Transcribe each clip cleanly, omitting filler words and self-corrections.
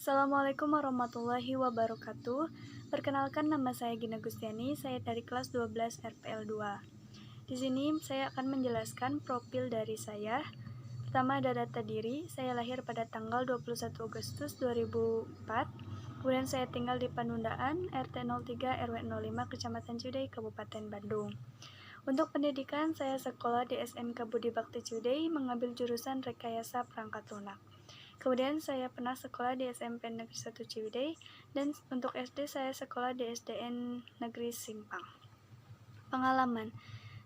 Assalamualaikum warahmatullahi wabarakatuh. Perkenalkan, nama saya Gina Gustiani, saya dari kelas 12 RPL 2. Di sini saya akan menjelaskan profil dari saya. Pertama ada data diri, saya lahir pada tanggal 21 Agustus 2004. Kemudian saya tinggal di Panundaan, RT 03 RW 05 Kecamatan Ciwidey, Kabupaten Bandung. Untuk pendidikan, saya sekolah di SMK Budi Bakti Ciwidey, mengambil jurusan Rekayasa Perangkat Lunak. Kemudian saya pernah sekolah di SMP Negeri 1 Ciwidey, dan untuk SD saya sekolah di SDN Negeri Simpang. Pengalaman,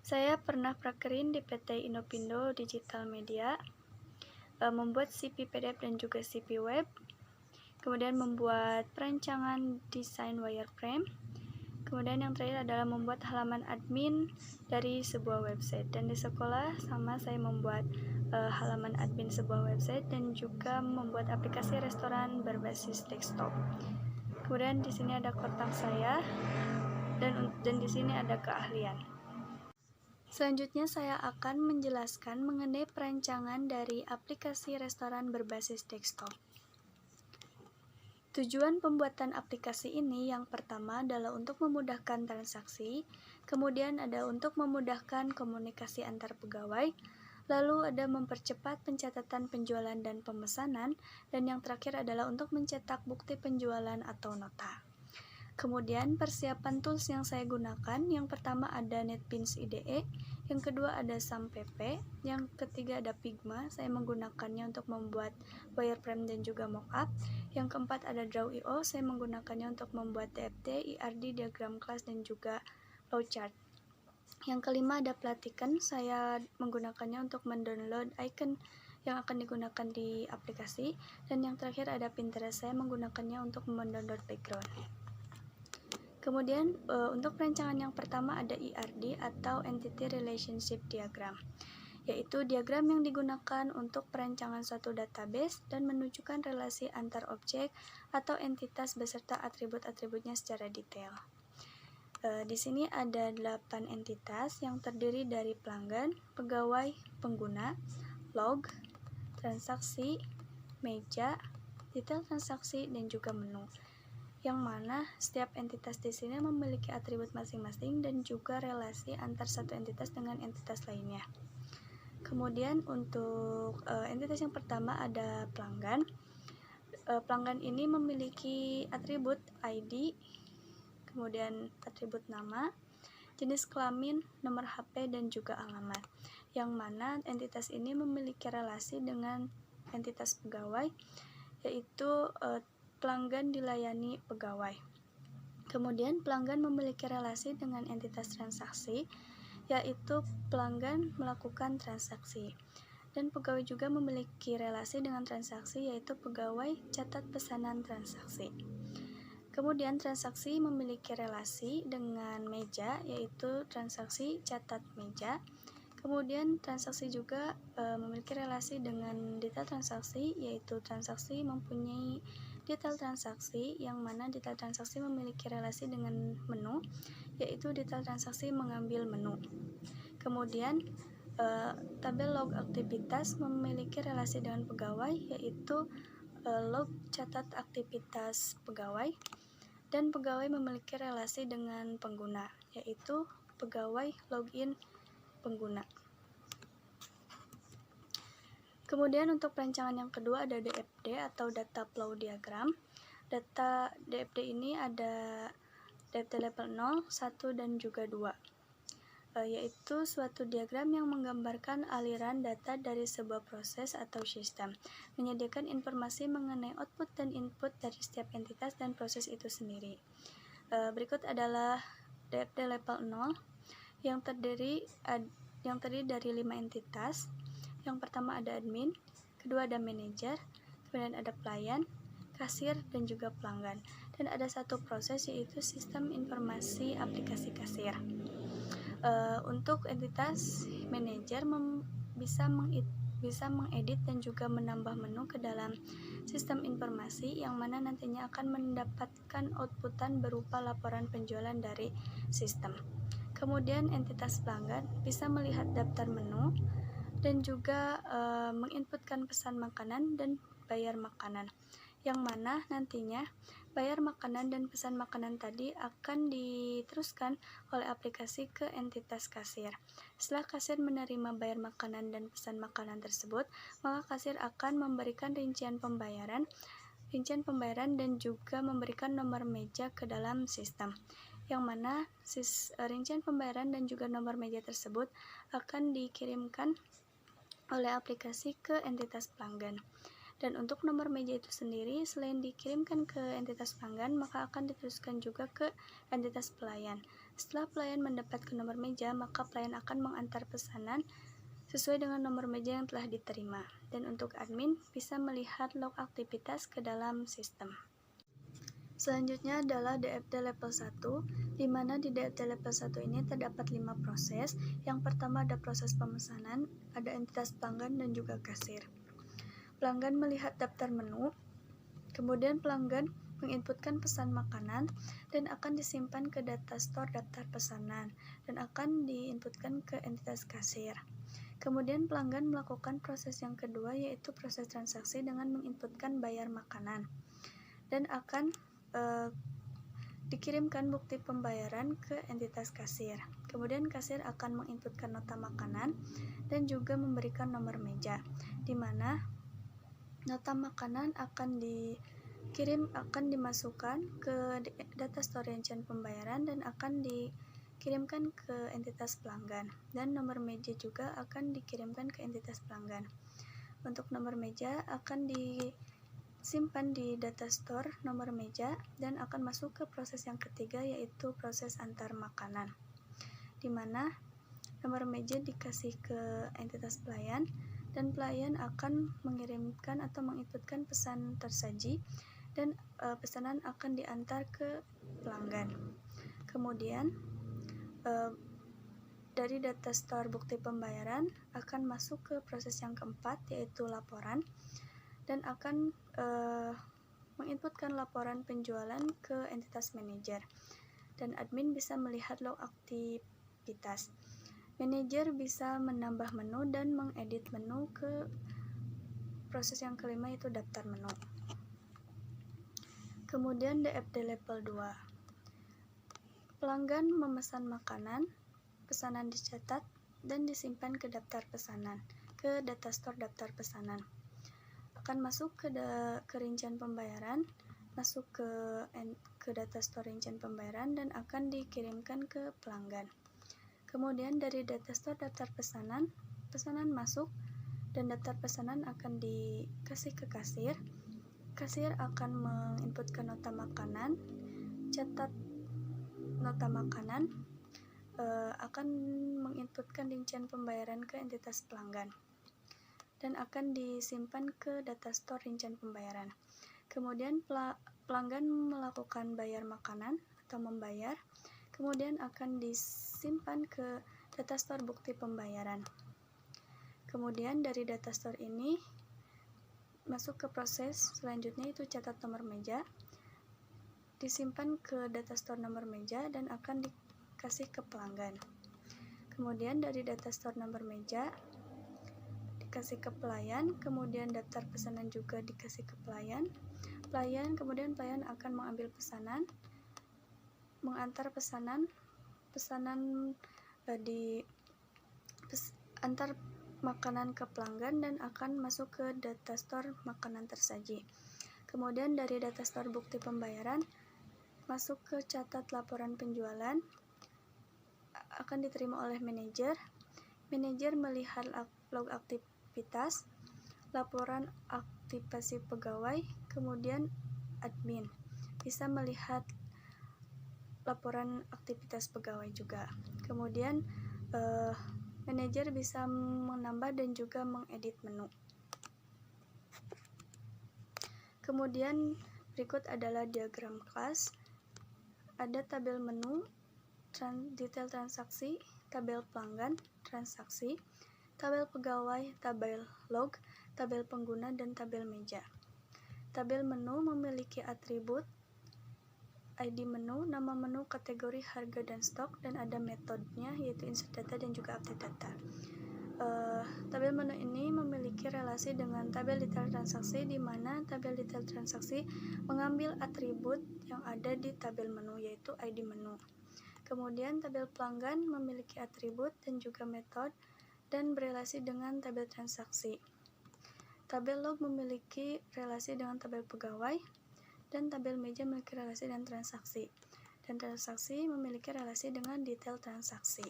saya pernah prakerin di PT Indopindo Digital Media, membuat CV PDF dan juga CV web, kemudian membuat perancangan desain wireframe, kemudian yang terakhir adalah membuat halaman admin dari sebuah website. Dan di sekolah sama saya membuat halaman admin sebuah website dan juga membuat aplikasi restoran berbasis desktop. Kemudian di sini ada kotak saya dan di sini ada keahlian. Selanjutnya saya akan menjelaskan mengenai perancangan dari aplikasi restoran berbasis desktop. Tujuan pembuatan aplikasi ini yang pertama adalah untuk memudahkan transaksi, kemudian ada untuk memudahkan komunikasi antar pegawai, lalu ada mempercepat pencatatan penjualan dan pemesanan, dan yang terakhir adalah untuk mencetak bukti penjualan atau nota. Kemudian persiapan tools yang saya gunakan, yang pertama ada NetBeans IDE, yang kedua ada SAMPP, yang ketiga ada Figma, saya menggunakannya untuk membuat wireframe dan juga mockup. Yang keempat ada Draw.io, saya menggunakannya untuk membuat DFT, IRD, diagram kelas, dan juga flowchart. Yang kelima ada Platiken, saya menggunakannya untuk mendownload icon yang akan digunakan di aplikasi. Dan yang terakhir ada Pinterest, saya menggunakannya untuk mendownload background. Kemudian untuk perancangan yang pertama ada IRD atau Entity Relationship Diagram, yaitu diagram yang digunakan untuk perancangan suatu database dan menunjukkan relasi antar objek atau entitas beserta atribut-atributnya secara detail. Di sini ada 8 entitas yang terdiri dari pelanggan, pegawai, pengguna, log, transaksi, meja, detail transaksi, dan juga menu. Yang mana setiap entitas di sini memiliki atribut masing-masing dan juga relasi antar satu entitas dengan entitas lainnya. Kemudian untuk entitas yang pertama ada pelanggan. Pelanggan ini memiliki atribut ID, kemudian atribut nama, jenis kelamin, nomor HP, dan juga alamat. Yang mana entitas ini memiliki relasi dengan entitas pegawai, yaitu pelanggan dilayani pegawai. Kemudian pelanggan memiliki relasi dengan entitas transaksi, yaitu pelanggan melakukan transaksi. Dan pegawai juga memiliki relasi dengan transaksi, yaitu pegawai catat pesanan transaksi. Kemudian transaksi memiliki relasi dengan meja, yaitu transaksi catat meja. Kemudian transaksi juga memiliki relasi dengan detail transaksi, yaitu transaksi mempunyai detail transaksi, yang mana detail transaksi memiliki relasi dengan menu, yaitu detail transaksi mengambil menu. Kemudian tabel log aktivitas memiliki relasi dengan pegawai, yaitu log catat aktivitas pegawai. Dan pegawai memiliki relasi dengan pengguna, yaitu pegawai login pengguna. Kemudian untuk perancangan yang kedua ada DFD atau Data Flow Diagram. Data DFD ini ada DFD level 0, 1, dan juga 2, yaitu suatu diagram yang menggambarkan aliran data dari sebuah proses atau sistem, menyediakan informasi mengenai output dan input dari setiap entitas dan proses itu sendiri. Berikut adalah DFD level 0 yang terdiri dari 5 entitas. Yang pertama ada admin, kedua ada manajer, kemudian ada pelayan, kasir, dan juga pelanggan. Dan ada satu proses, yaitu sistem informasi aplikasi kasir. Untuk entitas manajer bisa mengedit dan juga menambah menu ke dalam sistem informasi, yang mana nantinya akan mendapatkan outputan berupa laporan penjualan dari sistem. Kemudian entitas pelanggan bisa melihat daftar menu dan juga menginputkan pesan makanan dan bayar makanan. yang mana nantinya bayar makanan dan pesan makanan tadi akan diteruskan oleh aplikasi ke entitas kasir. Setelah kasir menerima bayar makanan dan pesan makanan tersebut, maka kasir akan memberikan rincian pembayaran dan juga memberikan nomor meja ke dalam sistem, yang mana rincian pembayaran dan juga nomor meja tersebut akan dikirimkan oleh aplikasi ke entitas pelanggan. Dan untuk nomor meja itu sendiri, selain dikirimkan ke entitas pelanggan, maka akan diteruskan juga ke entitas pelayan. Setelah pelayan mendapatkan nomor meja, maka pelayan akan mengantar pesanan sesuai dengan nomor meja yang telah diterima. Dan untuk admin bisa melihat log aktivitas ke dalam sistem. Selanjutnya adalah DFT level 1, di mana di DFT level 1 ini terdapat 5 proses. Yang pertama ada proses pemesanan, ada entitas pelanggan dan juga kasir. Pelanggan melihat daftar menu, kemudian pelanggan menginputkan pesan makanan dan akan disimpan ke data store daftar pesanan dan akan diinputkan ke entitas kasir. Kemudian pelanggan melakukan proses yang kedua, yaitu proses transaksi dengan menginputkan bayar makanan dan akan dikirimkan bukti pembayaran ke entitas kasir. Kemudian kasir akan menginputkan nota makanan dan juga memberikan nomor meja, di mana nota makanan akan dimasukkan ke data store rincian pembayaran dan akan dikirimkan ke entitas pelanggan, dan nomor meja juga akan dikirimkan ke entitas pelanggan. Untuk nomor meja akan disimpan di data store nomor meja dan akan masuk ke proses yang ketiga, yaitu proses antar makanan, di mana nomor meja dikasih ke entitas pelayan dan pelayan akan mengirimkan atau menginputkan pesan tersaji dan pesanan akan diantar ke pelanggan. Kemudian dari data store bukti pembayaran akan masuk ke proses yang keempat, yaitu laporan, dan akan menginputkan laporan penjualan ke entitas manajer, dan admin bisa melihat log aktivitas. Manajer bisa menambah menu dan mengedit menu ke proses yang kelima, yaitu daftar menu. Kemudian DFD level 2. Pelanggan memesan makanan, pesanan dicatat dan disimpan ke daftar pesanan, ke data store daftar pesanan. Akan masuk ke rincian pembayaran, masuk ke data store rincian pembayaran dan akan dikirimkan ke pelanggan. Kemudian dari data store daftar pesanan masuk dan daftar pesanan akan dikasih ke kasir. Kasir akan menginputkan nota makanan, catat nota makanan, akan menginputkan rincian pembayaran ke entitas pelanggan dan akan disimpan ke data store rincian pembayaran. Kemudian pelanggan melakukan bayar makanan atau membayar, kemudian akan disimpan ke data store bukti pembayaran. Kemudian dari data store ini masuk ke proses selanjutnya, itu catat nomor meja, disimpan ke data store nomor meja dan akan dikasih ke pelanggan. Kemudian dari data store nomor meja dikasih ke pelayan, kemudian daftar pesanan juga dikasih ke pelayan. Kemudian pelayan akan mengambil pesanan, mengantar antar makanan ke pelanggan dan akan masuk ke data store makanan tersaji. Kemudian dari data store bukti pembayaran masuk ke catat laporan penjualan, akan diterima oleh manajer. Manajer melihat log aktivitas, laporan aktivasi pegawai, kemudian admin bisa melihat laporan aktivitas pegawai juga. Kemudian manajer bisa menambah dan juga mengedit menu. Kemudian berikut adalah diagram kelas. Ada tabel menu, detail transaksi, tabel pelanggan, transaksi, tabel pegawai, tabel log, tabel pengguna, dan tabel meja. Tabel menu memiliki atribut ID menu, nama menu, kategori, harga, dan stok, dan ada metodenya, yaitu insert data dan juga update data. tabel menu ini memiliki relasi dengan tabel detail transaksi, di mana tabel detail transaksi mengambil atribut yang ada di tabel menu, yaitu ID menu. Kemudian tabel pelanggan memiliki atribut dan juga metode dan berelasi dengan tabel transaksi. Tabel log memiliki relasi dengan tabel pegawai, dan tabel meja memiliki relasi dengan transaksi. Dan transaksi memiliki relasi dengan detail transaksi.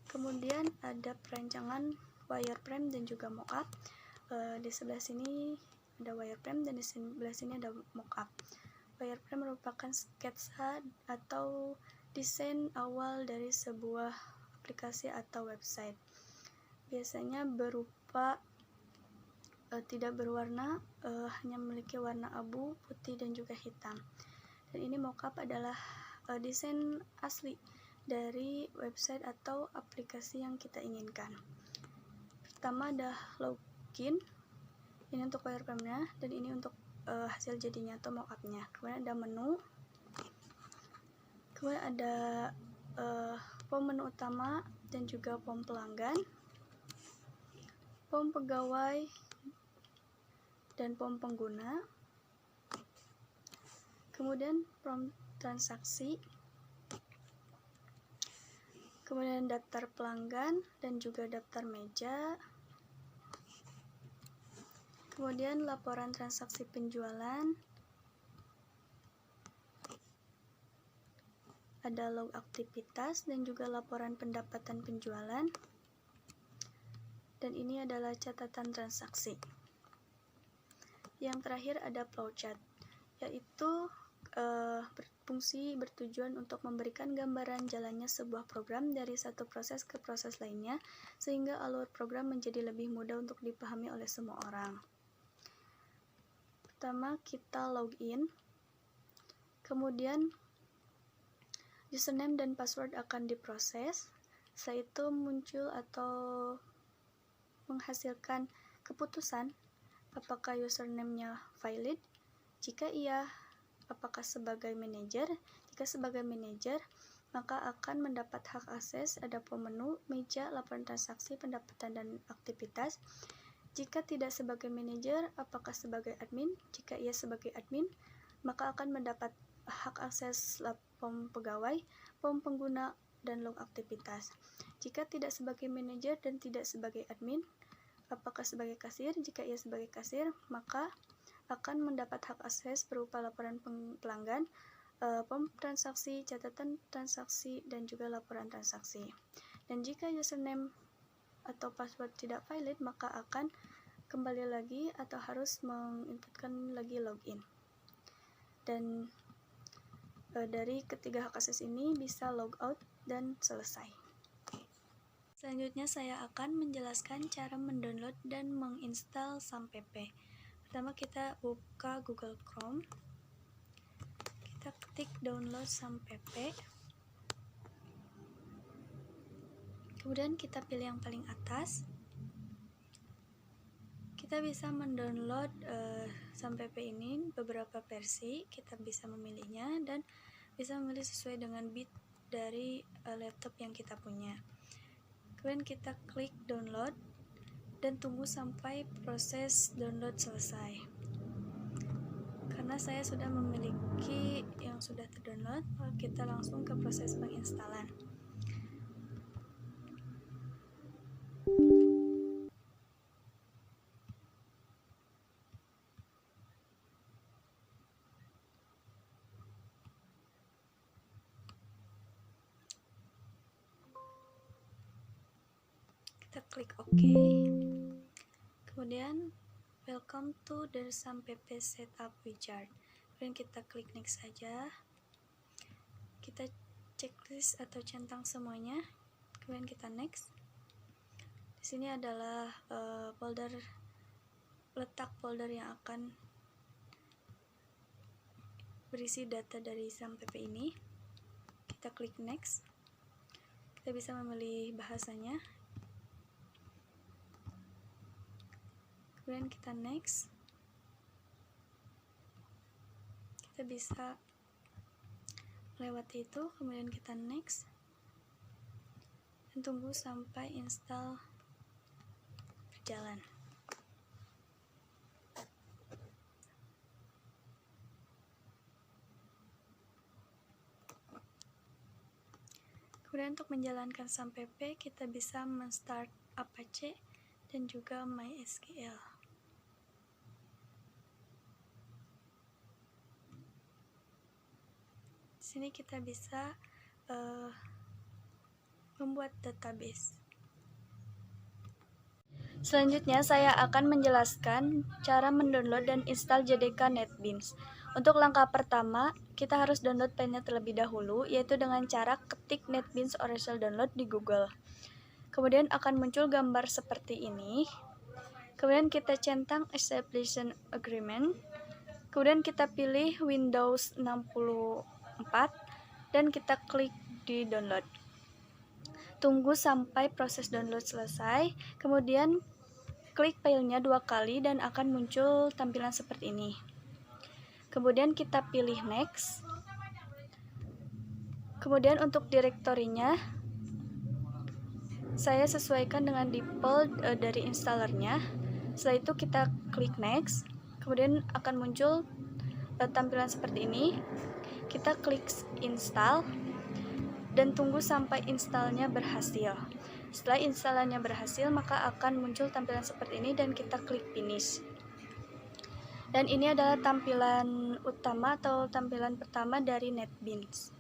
Kemudian ada perancangan wireframe dan juga mockup. Di sebelah sini ada wireframe dan di sebelah sini ada mockup. Wireframe merupakan sketsa atau desain awal dari sebuah aplikasi atau website. Biasanya berupa tidak berwarna, hanya memiliki warna abu, putih, dan juga hitam. Dan ini mockup adalah desain asli dari website atau aplikasi yang kita inginkan. Pertama ada login, ini untuk wireframe-nya, dan ini untuk hasil jadinya atau mockupnya. Kemudian ada menu, kemudian ada form menu utama dan juga form pelanggan, form pegawai, dan form pengguna. Kemudian form transaksi, kemudian daftar pelanggan dan juga daftar meja, kemudian laporan transaksi penjualan, ada log aktivitas dan juga laporan pendapatan penjualan, dan ini adalah catatan transaksi. Yang terakhir ada flowchart, yaitu bertujuan untuk memberikan gambaran jalannya sebuah program dari satu proses ke proses lainnya, sehingga alur program menjadi lebih mudah untuk dipahami oleh semua orang. Pertama kita login, kemudian username dan password akan diproses. Setelah itu muncul atau menghasilkan keputusan apakah username-nya valid. Jika iya, apakah sebagai manajer. Jika sebagai manajer, maka akan mendapat hak akses ada form menu, meja, laporan transaksi, pendapatan, dan aktivitas. Jika tidak sebagai manajer, apakah sebagai admin. Jika ia sebagai admin, maka akan mendapat hak akses form pegawai, form pengguna, dan log aktivitas. Jika tidak sebagai manajer dan tidak sebagai admin, apakah sebagai kasir. Jika ia sebagai kasir, maka akan mendapat hak akses berupa laporan pelanggan, form transaksi, catatan transaksi, dan juga laporan transaksi. Dan jika username atau password tidak valid, maka akan kembali lagi atau harus menginputkan lagi login. Dan dari ketiga hak akses ini bisa logout dan selesai. Selanjutnya saya akan menjelaskan cara mendownload dan menginstal SAMPP. Pertama kita buka Google Chrome, kita ketik download SAMPP, kemudian kita pilih yang paling atas. Kita bisa mendownload SAMPP ini beberapa versi, kita bisa memilihnya dan bisa memilih sesuai dengan bit dari laptop yang kita punya. Kemudian kita klik download dan tunggu sampai proses download selesai. Karena saya sudah memiliki yang sudah terdownload, kita langsung ke proses penginstalan. Kita klik OK. Kemudian welcome to the SAMPP setup wizard. Kemudian kita klik next saja. Kita checklist atau centang semuanya. Kemudian kita next. Di sini adalah letak folder yang akan berisi data dari SAMPP ini. Kita klik next. Kita bisa memilih bahasanya. Kemudian kita next. Kita bisa melewati itu, kemudian kita next. dan tunggu sampai install berjalan. Kemudian untuk menjalankan sampai P, kita bisa men-start Apache dan juga MySQL. Di sini kita bisa membuat database. Selanjutnya saya akan menjelaskan cara mendownload dan install JDK NetBeans. Untuk langkah pertama, kita harus download filenya terlebih dahulu, yaitu dengan cara ketik NetBeans Oracle Download di Google. Kemudian akan muncul gambar seperti ini. Kemudian kita centang Establishment Agreement. Kemudian kita pilih Windows 64 dan kita klik di download. Tunggu sampai proses download selesai. Kemudian klik filenya 2 kali dan akan muncul tampilan seperti ini. Kemudian kita pilih next. Kemudian untuk direktorinya saya sesuaikan dengan default dari installernya. Setelah itu kita klik next. Kemudian akan muncul tampilan seperti ini. Kita klik install dan tunggu sampai installnya berhasil. Setelah installannya berhasil, maka akan muncul tampilan seperti ini dan kita klik finish. Dan ini adalah tampilan utama atau tampilan pertama dari NetBeans.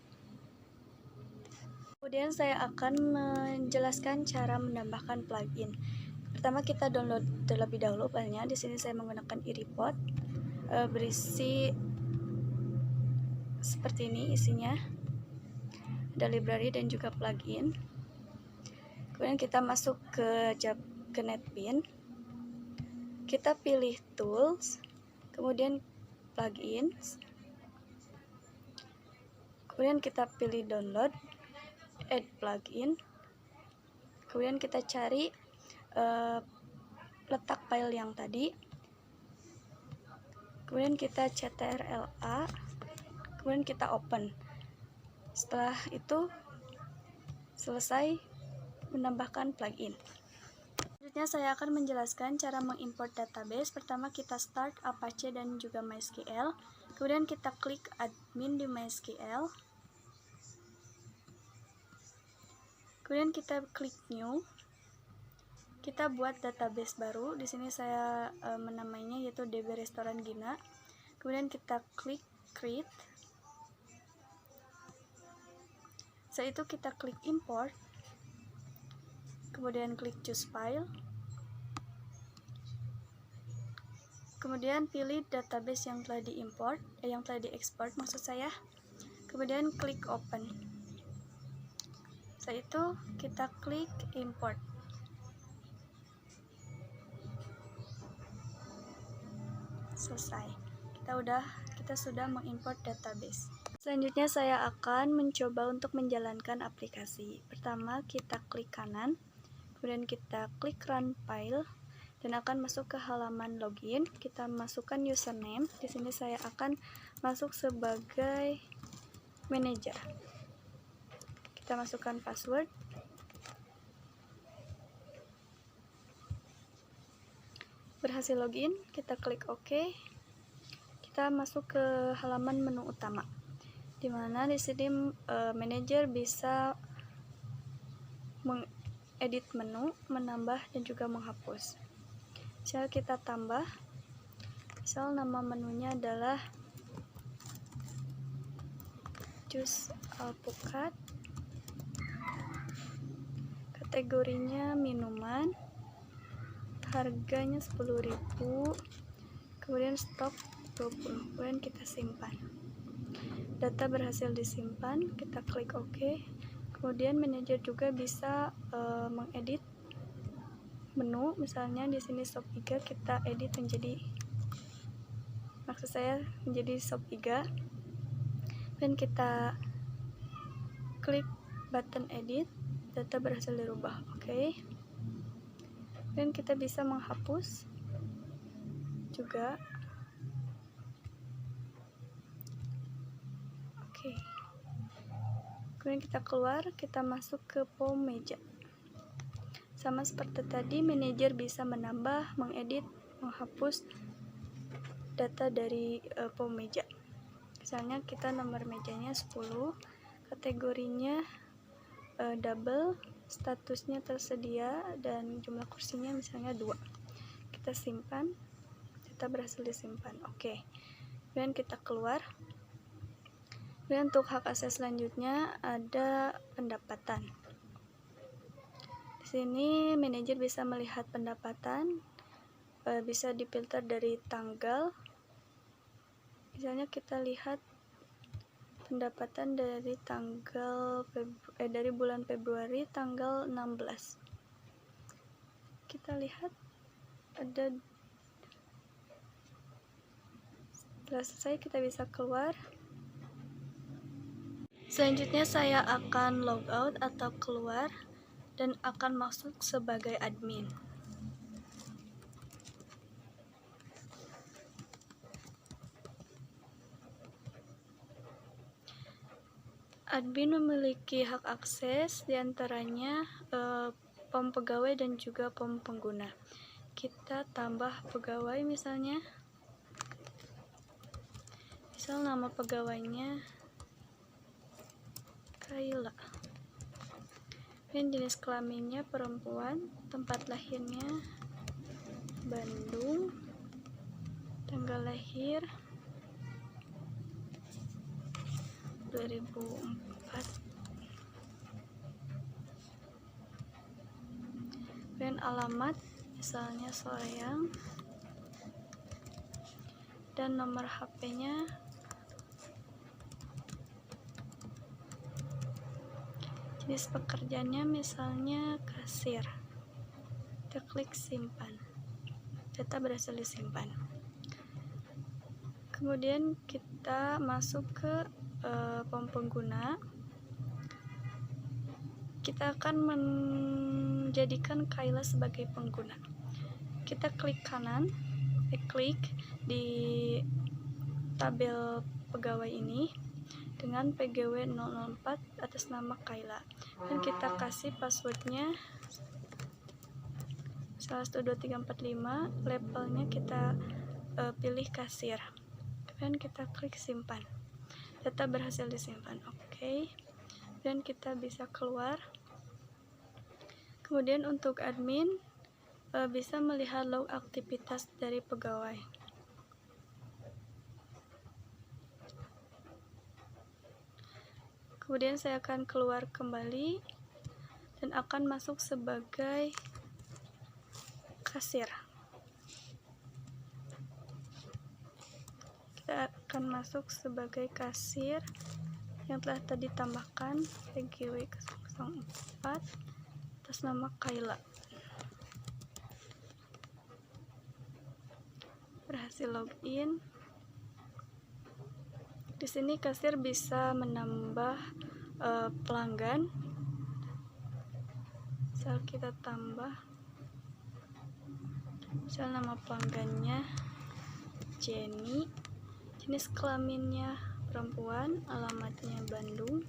Kemudian saya akan menjelaskan cara menambahkan plugin. Pertama kita download terlebih dahulu filenya. Di sini saya menggunakan eReport. Berisi seperti ini isinya. Ada library dan juga plugin. Kemudian kita masuk ke NetBeans. Kita pilih tools. Kemudian plugins, kemudian kita pilih download, add plugin, kemudian kita cari letak file yang tadi, kemudian kita ctrl-a, kemudian kita open. Setelah itu selesai menambahkan plugin. Selanjutnya saya akan menjelaskan cara mengimport database. Pertama kita start Apache dan juga MySQL. Kemudian kita klik admin di MySQL. Kemudian kita klik new. Kita buat database baru. Di sini saya menamainya yaitu DB Restoran Gina. Kemudian kita klik create. Setelah itu kita klik import. Kemudian klik choose file, kemudian pilih database yang telah diimport, yang telah diekspor maksud saya, kemudian klik open. Setelah itu kita klik import. Selesai. Kita sudah mengimport database. Selanjutnya saya akan mencoba untuk menjalankan aplikasi. Pertama kita klik kanan. Kemudian kita klik run file dan akan masuk ke halaman login. Kita masukkan username. Di sini saya akan masuk sebagai manager. Kita masukkan password. Berhasil login, kita klik OK. Kita masuk ke halaman menu utama. Di mana di sini manager bisa edit menu, menambah dan juga menghapus. Misal kita tambah, misal nama menunya adalah jus alpukat, kategorinya minuman, harganya 10.000, kemudian stok 20, kemudian kita simpan. Data berhasil disimpan, kita klik OK. Kemudian manajer juga bisa mengedit menu, misalnya di sini shop 3 kita edit menjadi, maksud saya menjadi shop 3, dan kita klik button edit, data berhasil dirubah. Oke. Dan kita bisa menghapus juga. Oke. Kemudian kita keluar, kita masuk ke form meja. Sama seperti tadi, manajer bisa menambah, mengedit, menghapus data dari pom meja. Misalnya kita nomor mejanya 10, kategorinya double, statusnya tersedia, dan jumlah kursinya misalnya 2. Kita simpan, data berhasil disimpan. Oke. Kemudian kita keluar. Kemudian untuk hak akses selanjutnya ada pendapatan. Di sini manajer bisa melihat pendapatan, bisa difilter dari tanggal. Misalnya kita lihat pendapatan dari dari bulan Februari tanggal 16. Kita lihat ada, setelah selesai kita bisa keluar. Selanjutnya saya akan logout atau keluar dan akan masuk sebagai admin. Admin memiliki hak akses diantaranya pom pegawai dan juga pom pengguna. Kita tambah pegawai misalnya. Misal nama pegawainya Kayla. Dan jenis kelaminnya perempuan, tempat lahirnya Bandung, tanggal lahir 2004. Dan alamat misalnya Soreang, dan nomor HP-nya jenis pekerjaannya misalnya kasir. Kita klik simpan, data berhasil disimpan. Kemudian kita masuk ke pom pengguna. Kita akan menjadikan Kayla sebagai pengguna. Kita klik kanan, klik di tabel pegawai ini dengan PGW 004 atas nama Kayla, dan kita kasih passwordnya 12345, labelnya kita pilih kasir, dan kita klik simpan, data berhasil disimpan. Oke. Dan kita bisa keluar. Kemudian untuk admin bisa melihat log aktivitas dari pegawai. Kemudian saya akan keluar kembali dan akan masuk sebagai kasir. Kita akan masuk sebagai kasir yang telah tadi tambahkan PGW 004 atas nama Kayla. Berhasil login. Di sini kasir bisa menambah pelanggan. Misal kita tambah, misal nama pelanggannya Jenny, jenis kelaminnya perempuan, alamatnya Bandung,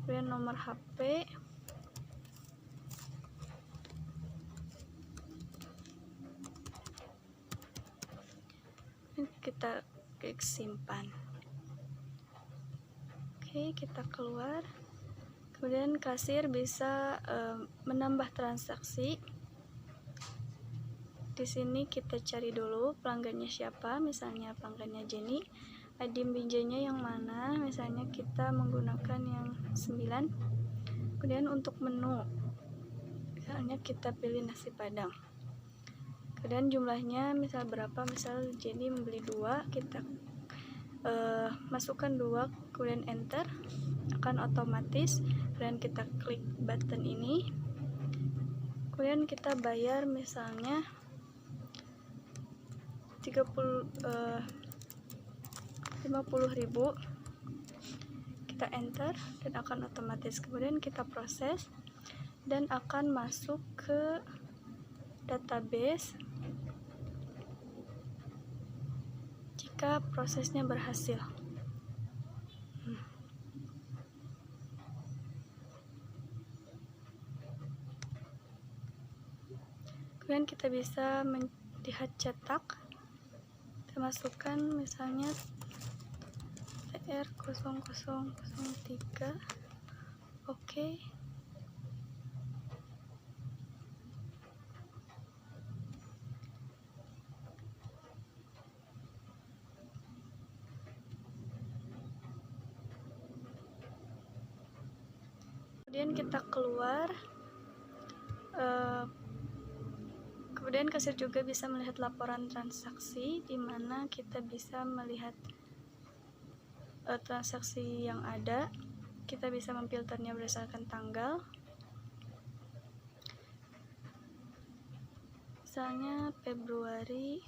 kemudian nomor HP, kita klik simpan. Oke, kita keluar. Kemudian kasir bisa menambah transaksi. Di sini kita cari dulu pelanggannya siapa, misalnya pelanggannya Jenny, ID binjanya yang mana, misalnya kita menggunakan yang 9. Kemudian untuk menu, misalnya kita pilih nasi padang. Kemudian jumlahnya misal berapa, misal Jenny membeli 2, kita masukkan 2, kemudian enter, akan otomatis. Kemudian kita klik button ini, kemudian kita bayar misalnya 50.000, kita enter dan akan otomatis. Kemudian kita proses dan akan masuk ke database jika prosesnya berhasil. Kemudian kita bisa melihat cetak, kita masukkan misalnya TR0003. Oke. Kemudian kita keluar. Kemudian kasir juga bisa melihat laporan transaksi, di mana kita bisa melihat transaksi yang ada. Kita bisa memfilternya berdasarkan tanggal. Misalnya Februari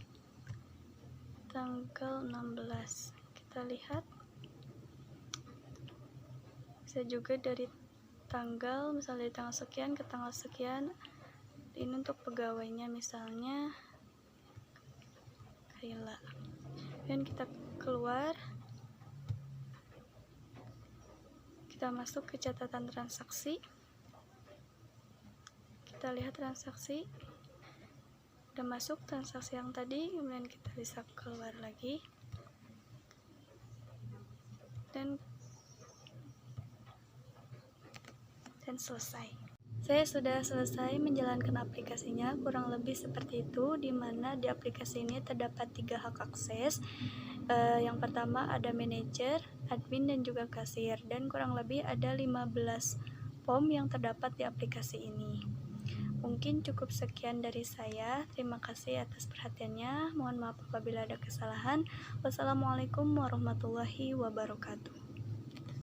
tanggal 16. Kita lihat. Bisa juga dari tanggal, misalnya dari tanggal sekian ke tanggal sekian. Ini untuk pegawainya, misalnya Kaila. Dan kita keluar, kita masuk ke catatan transaksi, kita lihat transaksi, udah masuk transaksi yang tadi. Kemudian kita bisa keluar lagi dan selesai. Saya sudah selesai menjalankan aplikasinya, kurang lebih seperti itu, di mana di aplikasi ini terdapat 3 hak akses. Yang pertama ada manajer, admin, dan juga kasir, dan kurang lebih ada 15 form yang terdapat di aplikasi ini. Mungkin cukup sekian dari saya. Terima kasih atas perhatiannya. Mohon maaf apabila ada kesalahan. Wassalamualaikum warahmatullahi wabarakatuh.